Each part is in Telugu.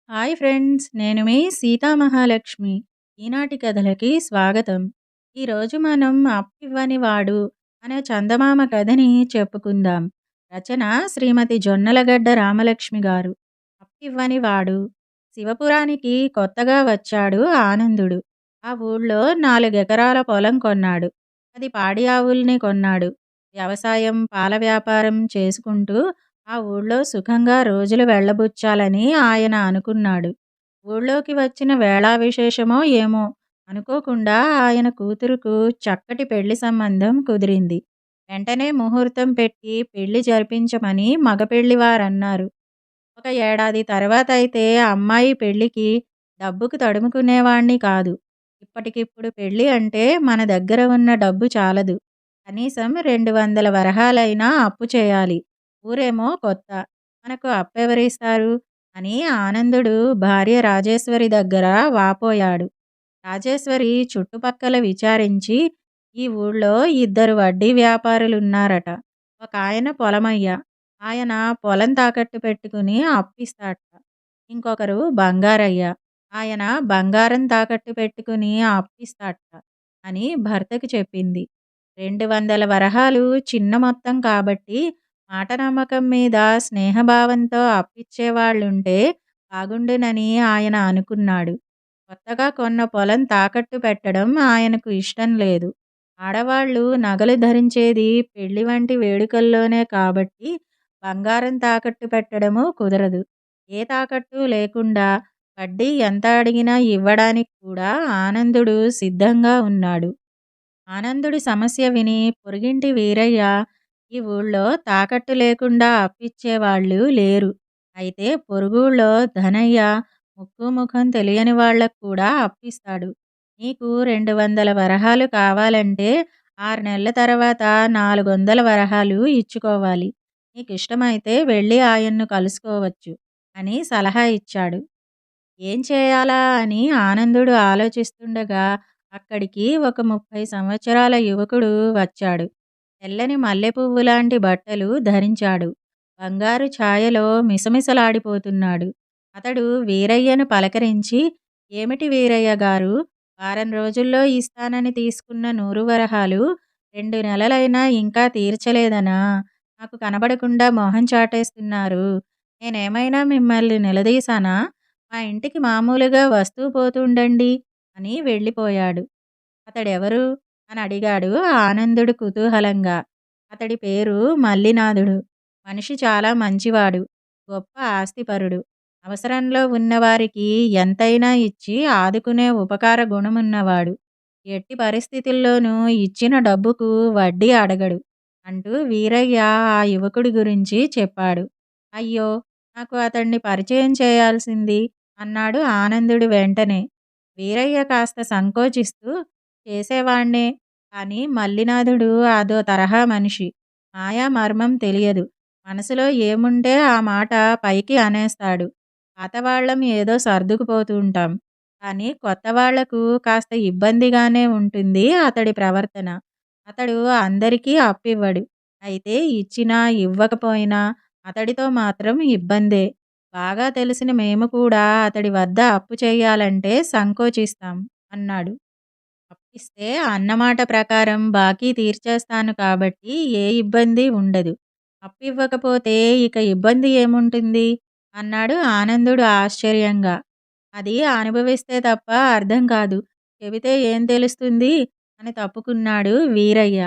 హాయ్ ఫ్రెండ్స్, నేను మీ సీతామహాలక్ష్మి. ఈనాటి కథలకి స్వాగతం. ఈరోజు మనం అప్పివ్వని వాడు అనే చందమామ కథని చెప్పుకుందాం. రచన శ్రీమతి జొన్నలగడ్డ రామలక్ష్మి గారు. అప్పివ్వని వాడు. శివపురానికి కొత్తగా వచ్చాడు ఆనందుడు. ఆ ఊళ్ళో 4 ఎకరాల పొలం కొన్నాడు. 10 పాడి ఆవుల్ని కొన్నాడు. వ్యవసాయం, పాల వ్యాపారం చేసుకుంటూ ఆ ఊళ్ళో సుఖంగా రోజులు వెళ్ళబుచ్చాలని ఆయన అనుకున్నాడు. ఊళ్ళోకి వచ్చిన వేళా విశేషమో ఏమో అనుకోకుండా ఆయన కూతురుకు చక్కటి పెళ్లి సంబంధం కుదిరింది. వెంటనే ముహూర్తం పెట్టి పెళ్లి జరిపించమని మగ పెళ్లివారన్నారు. ఒక ఏడాది తర్వాత అయితే అమ్మాయి పెళ్లికి డబ్బుకు తడుముకునేవాణ్ణి కాదు. ఇప్పటికిప్పుడు పెళ్లి అంటే మన దగ్గర ఉన్న డబ్బు చాలదు. కనీసం 200 వరహాలైనా అప్పు చేయాలి. ఊరేమో కొత్త. మనకు అప్పెవరిస్తారు అని ఆనందుడు భార్య రాజేశ్వరి దగ్గర వాపోయాడు. రాజేశ్వరి చుట్టుపక్కల విచారించి ఈ ఊళ్ళో 2 వడ్డీ వ్యాపారులున్నారట. ఒకాయన పొలమయ్య. ఆయన పొలం తాకట్టు పెట్టుకుని అప్పిస్తాడట. ఇంకొకరు బంగారయ్య. ఆయన బంగారం తాకట్టు పెట్టుకుని అప్పిస్తాడట అని భర్తకు చెప్పింది. 200 వరహాలు చిన్న మొత్తం కాబట్టి మాట నమ్మకం మీద స్నేహభావంతో అప్పిచ్చేవాళ్ళుంటే బాగుండునని ఆయన అనుకున్నాడు. కొత్తగా కొన్న పొలం తాకట్టు పెట్టడం ఆయనకు ఇష్టం లేదు. ఆడవాళ్ళు నగలు ధరించేది పెళ్లి వంటి వేడుకల్లోనే కాబట్టి బంగారం తాకట్టు పెట్టడము కుదరదు. ఏ తాకట్టు లేకుండా వడ్డీ ఎంత అడిగినా ఇవ్వడానికి కూడా ఆనందుడు సిద్ధంగా ఉన్నాడు. ఆనందుడి సమస్య విని పొరుగింటి వీరయ్య, ఈ ఊళ్ళో తాకట్టు లేకుండా అప్పిచ్చేవాళ్ళు లేరు. అయితే పొరుగుళ్ళో ధనయ్య ముక్కు ముఖం తెలియని వాళ్ళకు కూడా అప్పిస్తాడు. నీకు 200 వరహాలు కావాలంటే 6 నెలల తర్వాత 400 వరహాలు ఇచ్చుకోవాలి. నీకిష్టమైతే వెళ్ళి ఆయన్ను కలుసుకోవచ్చు అని సలహా ఇచ్చాడు. ఏం చేయాలా అని ఆనందుడు ఆలోచిస్తుండగా అక్కడికి ఒక 30 సంవత్సరాల యువకుడు వచ్చాడు. తెల్లని మల్లెపువ్వులాంటి బట్టలు ధరించాడు. బంగారు ఛాయలో మిసమిసలాడిపోతున్నాడు. అతడు వీరయ్యను పలకరించి, ఏమిటి వీరయ్య గారు, వారం రోజుల్లో ఇస్తానని తీసుకున్న 100 వరహాలు 2 నెలలైనా ఇంకా తీర్చలేదనా? నాకు కనబడకుండా మొహం చాటేస్తున్నారు. నేనేమైనా మిమ్మల్ని నిలదీశానా? మా ఇంటికి మామూలుగా వస్తూ పోతుండండి అని వెళ్ళిపోయాడు. అతడెవరు అని అడిగాడు ఆనందుడు కుతూహలంగా. అతడి పేరు మల్లినాథుడు. మనిషి చాలా మంచివాడు. గొప్ప ఆస్తిపరుడు. అవసరంలో ఉన్నవారికి ఎంతైనా ఇచ్చి ఆదుకునే ఉపకార గుణమున్నవాడు. ఎట్టి పరిస్థితుల్లోనూ ఇచ్చిన డబ్బుకు వడ్డీ అడగడు అంటూ వీరయ్య ఆ యువకుడి గురించి చెప్పాడు. అయ్యో, నాకు అతన్ని పరిచయం చేయాల్సింది అన్నాడు ఆనందుడు వెంటనే. వీరయ్య కాస్త సంకోచిస్తూ, చేసేవాణ్ణే, కానీ మల్లినాథుడు అదో తరహా మనిషి. మాయా మర్మం తెలియదు. మనసులో ఏముంటే ఆ మాట పైకి అనేస్తాడు. పాతవాళ్ళం ఏదో సర్దుకుపోతుంటాం. కానీ కొత్తవాళ్లకు కాస్త ఇబ్బందిగానే ఉంటుంది అతడి ప్రవర్తన. అతడు అందరికీ అప్పివ్వడు. అయితే ఇచ్చినా ఇవ్వకపోయినా అతడితో మాత్రం ఇబ్బందే. బాగా తెలిసిన మేము కూడా అతడి వద్ద అప్పు చేయాలంటే సంకోచిస్తాం అన్నాడు. అప్పిస్తే అన్నమాట ప్రకారం బాకీ తీర్చేస్తాను కాబట్టి ఏ ఇబ్బంది ఉండదు. అప్పివ్వకపోతే ఇక ఇబ్బంది ఏముంటుంది అన్నాడు ఆనందుడు ఆశ్చర్యంగా. అది అనుభవిస్తే తప్ప అర్థం కాదు. చెబితే ఏం తెలుస్తుంది అని తప్పుకున్నాడు వీరయ్య.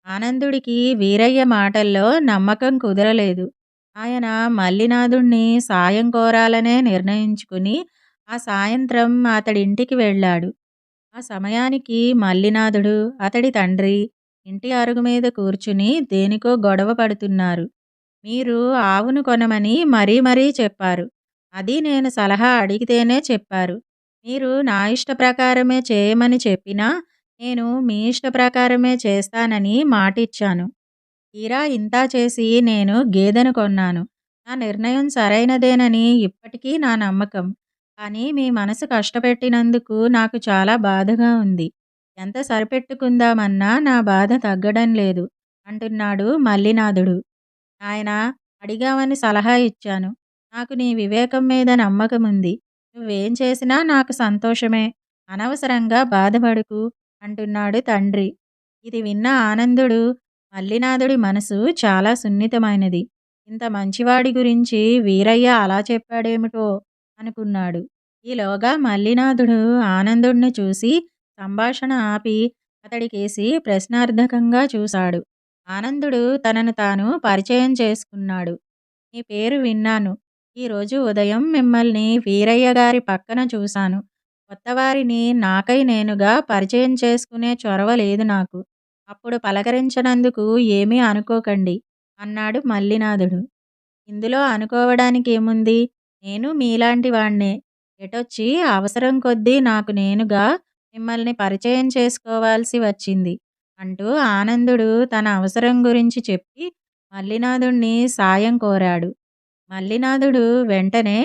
ఆనందుడికి వీరయ్య మాటల్లో నమ్మకం కుదరలేదు. ఆయన మల్లినాథుణ్ణి సాయం కోరాలనే నిర్ణయించుకుని ఆ సాయంత్రం అతడింటికి వెళ్ళాడు. ఆ సమయానికి మల్లినాథుడు, అతడి తండ్రి ఇంటి అరుగు మీద కూర్చుని దేనికో గొడవ పడుతున్నారు. మీరు ఆవును కొనమని మరీ మరీ చెప్పారు. అది నేను సలహా అడిగితేనే చెప్పారు. మీరు నా ఇష్ట ప్రకారమే చేయమని చెప్పినా నేను మీ ఇష్ట ప్రకారమే చేస్తానని మాటిచ్చాను. తీరా ఇంతా చేసి నేను గేదెను కొన్నాను. నా నిర్ణయం సరైనదేనని ఇప్పటికీ నా నమ్మకం. కానీ మీ మనసు కష్టపెట్టినందుకు నాకు చాలా బాధగా ఉంది. ఎంత సరిపెట్టుకుందామన్నా నా బాధ తగ్గడం లేదు అంటున్నాడు మల్లినాథుడు. నాయనా, అడిగావని సలహా ఇచ్చాను. నాకు నీ వివేకం మీద నమ్మకముంది. నువ్వేం చేసినా నాకు సంతోషమే. అనవసరంగా బాధపడకు అంటున్నాడు తండ్రి. ఇది విన్న ఆనందుడు మల్లినాథుడి మనసు చాలా సున్నితమైనది. ఇంత మంచివాడి గురించి వీరయ్య అలా చెప్పాడేమిటో అనుకున్నాడు. ఈలోగా మల్లినాథుడు ఆనందుడిని చూసి సంభాషణ ఆపి అతడికేసి ప్రశ్నార్థకంగా చూశాడు. ఆనందుడు తనను తాను పరిచయం చేసుకున్నాడు. మీ పేరు విన్నాను. ఈరోజు ఉదయం మిమ్మల్ని వీరయ్య గారి పక్కన చూశాను. కొత్తవారిని నాకై నేనుగా పరిచయం చేసుకునే చొరవ లేదు నాకు. అప్పుడు పలకరించనందుకు ఏమీ అనుకోకండి అన్నాడు మల్లినాథుడు. ఇందులో అనుకోవడానికేముంది? నేను మీలాంటి వాణ్ణే. ఎటొచ్చి అవసరం కొద్దీ నాకు నేనుగా మిమ్మల్ని పరిచయం చేసుకోవాల్సి వచ్చింది అంటూ ఆనందుడు తన అవసరం గురించి చెప్పి మల్లినాథుణ్ణి సాయం కోరాడు. మల్లినాథుడు వెంటనే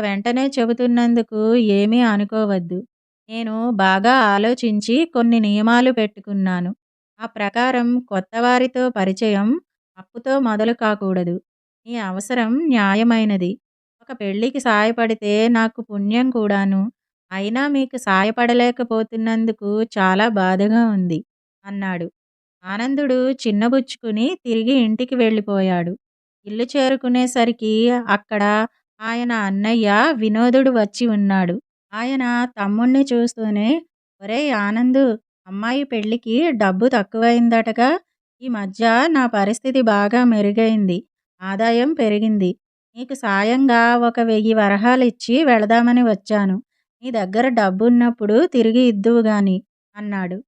వెంటనే చెబుతున్నందుకు ఏమీ అనుకోవద్దు. నేను బాగా ఆలోచించి కొన్ని నియమాలు పెట్టుకున్నాను. ఆ ప్రకారం కొత్తవారితో పరిచయం అప్పుతో మొదలు కాకూడదు. నీ అవసరం న్యాయమైనది. ఒక పెళ్ళికి సాయపడితే నాకు పుణ్యం కూడాను. అయినా మీకు సాయపడలేకపోతున్నందుకు చాలా బాధగా ఉంది అన్నాడు. ఆనందుడు చిన్నబుచ్చుకుని తిరిగి ఇంటికి వెళ్ళిపోయాడు. ఇల్లు చేరుకునేసరికి అక్కడ ఆయన అన్నయ్య వినోదుడు వచ్చి ఉన్నాడు. ఆయన తమ్ముణ్ణి చూస్తూనే, ఒరేయ్ ఆనందు, అమ్మాయి పెళ్ళికి డబ్బు తక్కువైందటగా. ఈ మధ్య నా పరిస్థితి బాగా మెరుగైంది. ఆదాయం పెరిగింది. నీకు సాయంగా ఒక 1000 వరహాలిచ్చి వెళదామని వచ్చాను. నీ దగ్గర డబ్బున్నప్పుడు తిరిగి ఇద్దువు గాని అన్నాడు.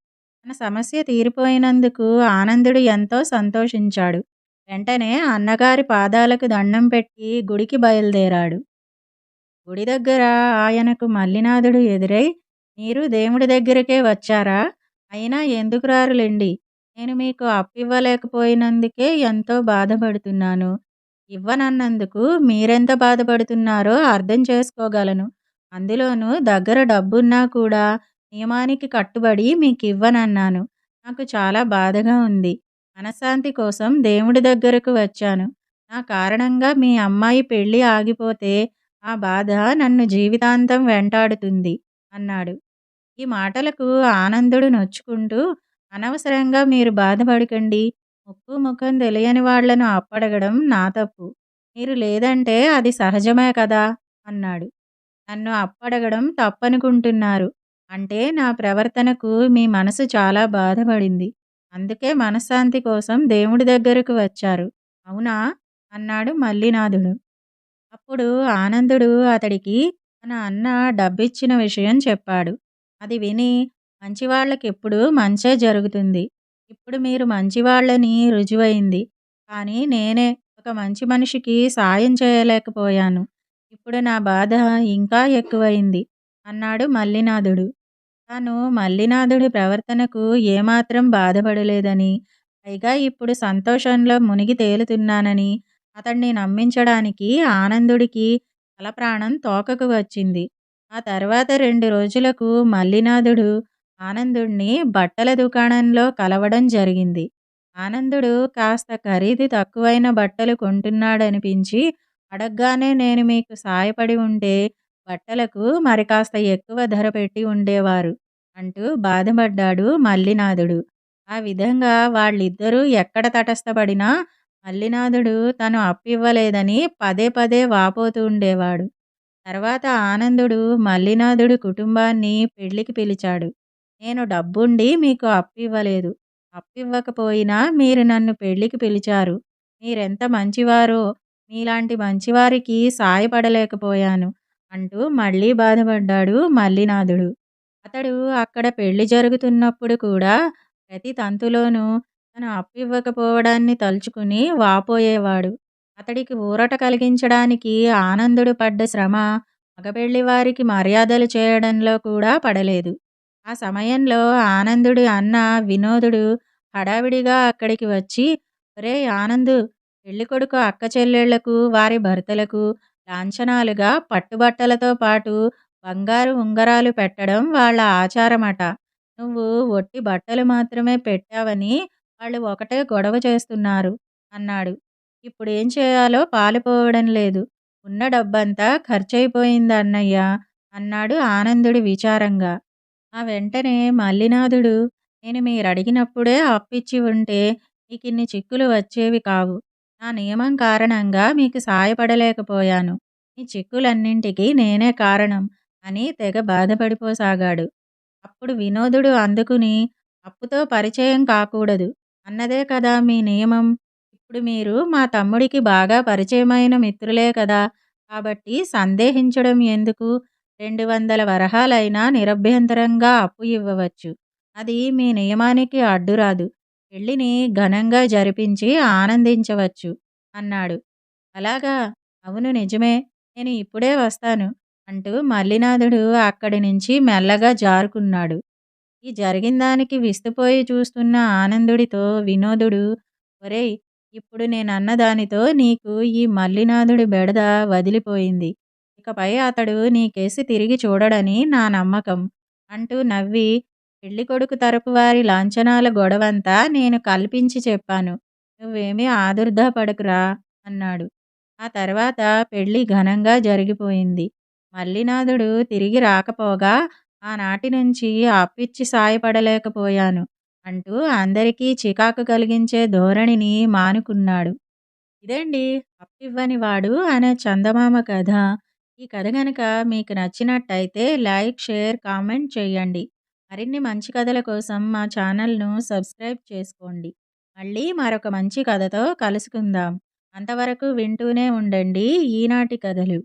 తన సమస్య తీరిపోయినందుకు ఆనందుడు ఎంతో సంతోషించాడు. వెంటనే అన్నగారి పాదాలకు దండం పెట్టి గుడికి బయలుదేరాడు. గుడి దగ్గర ఆయనకు మల్లినాథుడు ఎదురై, మీరు దేవుడి దగ్గరికే వచ్చారా? అయినా ఎందుకు రారులెండి. నేను మీకు అప్పివ్వలేకపోయినందుకే ఎంతో బాధపడుతున్నాను. ఇవ్వనన్నందుకు మీరెంత బాధపడుతున్నారో అర్థం చేసుకోగలను. అందులోనూ దగ్గర డబ్బున్నా కూడా నియమానికి కట్టుబడి మీకివ్వనన్నాను. నాకు చాలా బాధగా ఉంది. మనశ్శాంతి కోసం దేవుడి దగ్గరకు వచ్చాను. నా కారణంగా మీ అమ్మాయి పెళ్ళి ఆగిపోతే ఆ బాధ నన్ను జీవితాంతం వెంటాడుతుంది అన్నాడు. ఈ మాటలకు ఆనందుడు నొచ్చుకుంటూ, అనవసరంగా మీరు బాధపడకండి. ముక్కు ముఖం తెలియని వాళ్లను అప్పడగడం నా తప్పు. మీరు లేదంటే అది సహజమే కదా అన్నాడు. నన్ను అప్పడగడం తప్పనుకుంటున్నారు. అంటే నా ప్రవర్తనకు మీ మనసు చాలా బాధపడింది. అందుకే మనశ్శాంతి కోసం దేవుడి దగ్గరకు వచ్చారు. అవునా అన్నాడు మల్లినాథుడు. అప్పుడు ఆనందుడు అతడికి తన అన్న డబ్బిచ్చిన విషయం చెప్పాడు. అది విని, మంచివాళ్ళకెప్పుడు మంచే జరుగుతుంది. ఇప్పుడు మీరు మంచివాళ్ళని రుజువైంది. కానీ నేనే ఒక మంచి మనిషికి సాయం చేయలేకపోయాను. ఇప్పుడు నా బాధ ఇంకా ఎక్కువైంది అన్నాడు మల్లినాథుడు. తాను మల్లినాథుడి ప్రవర్తనకు ఏమాత్రం బాధపడలేదని, పైగా ఇప్పుడు సంతోషంలో మునిగి తేలుతున్నానని అతన్ని నమ్మించడానికి ఆనందుడికి తలప్రాణం తోకకు వచ్చింది. ఆ తర్వాత 2 రోజులకు మల్లినాథుడు ఆనందుడిని బట్టల దుకాణంలో కలవడం జరిగింది. ఆనందుడు కాస్త ఖరీదు తక్కువైన బట్టలు కొంటున్నాడనిపించి అడగ్గానే, నేను మీకు సాయపడి ఉంటే బట్టలకు మరి కాస్త ఎక్కువ ధర పెట్టి ఉండేవారు అంటూ బాధపడ్డాడు మల్లినాథుడు. ఆ విధంగా వాళ్ళిద్దరూ ఎక్కడ తటస్థపడినా మల్లినాథుడు తను అప్పివ్వలేదని పదే పదే వాపోతూ ఉండేవాడు. తర్వాత ఆనందుడు మల్లినాథుడి కుటుంబాన్ని పెళ్లికి పిలిచాడు. నేను డబ్బుండి మీకు అప్పివ్వలేదు. అప్పివ్వకపోయినా మీరు నన్ను పెళ్లికి పిలిచారు. మీరెంత మంచివారో, మీలాంటి మంచివారికి సాయపడలేకపోయాను అంటూ మళ్ళీ బాధపడ్డాడు మల్లినాథుడు. అతడు అక్కడ పెళ్లి జరుగుతున్నప్పుడు కూడా ప్రతి తంతులోనూ తను అప్పివ్వకపోవడాన్ని తలుచుకుని వాపోయేవాడు. అతడికి ఊరట కలిగించడానికి ఆనందుడు పడ్డ శ్రమ మగపెళ్లి వారికి మర్యాదలు చేయడంలో కూడా పడలేదు. ఆ సమయంలో ఆనందుడి అన్న వినోదుడు హడావిడిగా అక్కడికి వచ్చి, ఒరేయ్ ఆనందు, పెళ్ళికొడుకు అక్క చెల్లెళ్లకు వారి భర్తలకు లాంఛనాలుగా పట్టుబట్టలతో పాటు బంగారు ఉంగరాలు పెట్టడం వాళ్ళ ఆచారమట. నువ్వు ఒట్టి బట్టలు మాత్రమే పెట్టావని వాళ్ళు ఒకటే గొడవ చేస్తున్నారు అన్నాడు. ఇప్పుడేం చేయాలో పాలుపోవడం లేదు. ఉన్న డబ్బంతా ఖర్చయిపోయిందన్నయ్య అన్నాడు ఆనందుడు విచారంగా. ఆ వెంటనే మల్లినాథుడు, నేను మీరడిగినప్పుడే అప్పిచ్చి ఉంటే మీకిన్ని చిక్కులు వచ్చేవి కావు. నా నియమం కారణంగా మీకు సాయపడలేకపోయాను. ఈ చిక్కులన్నింటికీ నేనే కారణం అని తెగ బాధపడిపోసాగాడు. అప్పుడు వినోదుడు అందుకుని, అప్పుతో పరిచయం కాకూడదు అన్నదే కదా మీ నియమం. ఇప్పుడు మీరు మా తమ్ముడికి బాగా పరిచయమైన మిత్రులే కదా! కాబట్టి సందేహించడం ఎందుకు? 200 వరహాలైనా నిరభ్యంతరంగా అప్పు ఇవ్వవచ్చు. అది మీ నియమానికి అడ్డురాదు. పెళ్ళిని ఘనంగా జరిపించి ఆనందించవచ్చు అన్నాడు. అలాగా? అవును నిజమే. నేను ఇప్పుడే వస్తాను అంటూ మల్లినాథుడు అక్కడి నుంచి మెల్లగా జారుకున్నాడు. ఈ జరిగిందానికి విస్తుపోయి చూస్తున్న ఆనందుడితో వినోదుడు, ఒరేయ్! ఇప్పుడు నేనన్న దానితో నీకు ఈ మల్లినాథుడి బెడద వదిలిపోయింది. ఇకపై అతడు నీ కేసి తిరిగి చూడడని నా నమ్మకం అంటూ నవ్వి, పెళ్ళికొడుకు తరపు వారి లాంఛనాల గొడవంతా నేను కల్పించి చెప్పాను. నువ్వేమీ ఆదుర్దాపడకురా అన్నాడు. ఆ తర్వాత పెళ్లి ఘనంగా జరిగిపోయింది. మల్లినాథుడు తిరిగి రాకపోగా ఆనాటి నుంచి అప్పిచ్చి సాయపడలేకపోయాను అంటూ అందరికీ చికాకు కలిగించే ధోరణిని మానుకున్నాడు. ఇదండి 'అప్పివ్వని వాడు' అనే చందమామ కథ. ఈ కథ గనక మీకు నచ్చినట్టయితే లైక్, షేర్, కామెంట్ చేయండి. మరిన్ని మంచి కథల కోసం మా ఛానల్‌ను సబ్స్క్రైబ్ చేసుకోండి. మళ్ళీ మరొక మంచి కథతో కలుసుకుందాం. అంతవరకు వింటూనే ఉండండి ఈనాటి కథలు.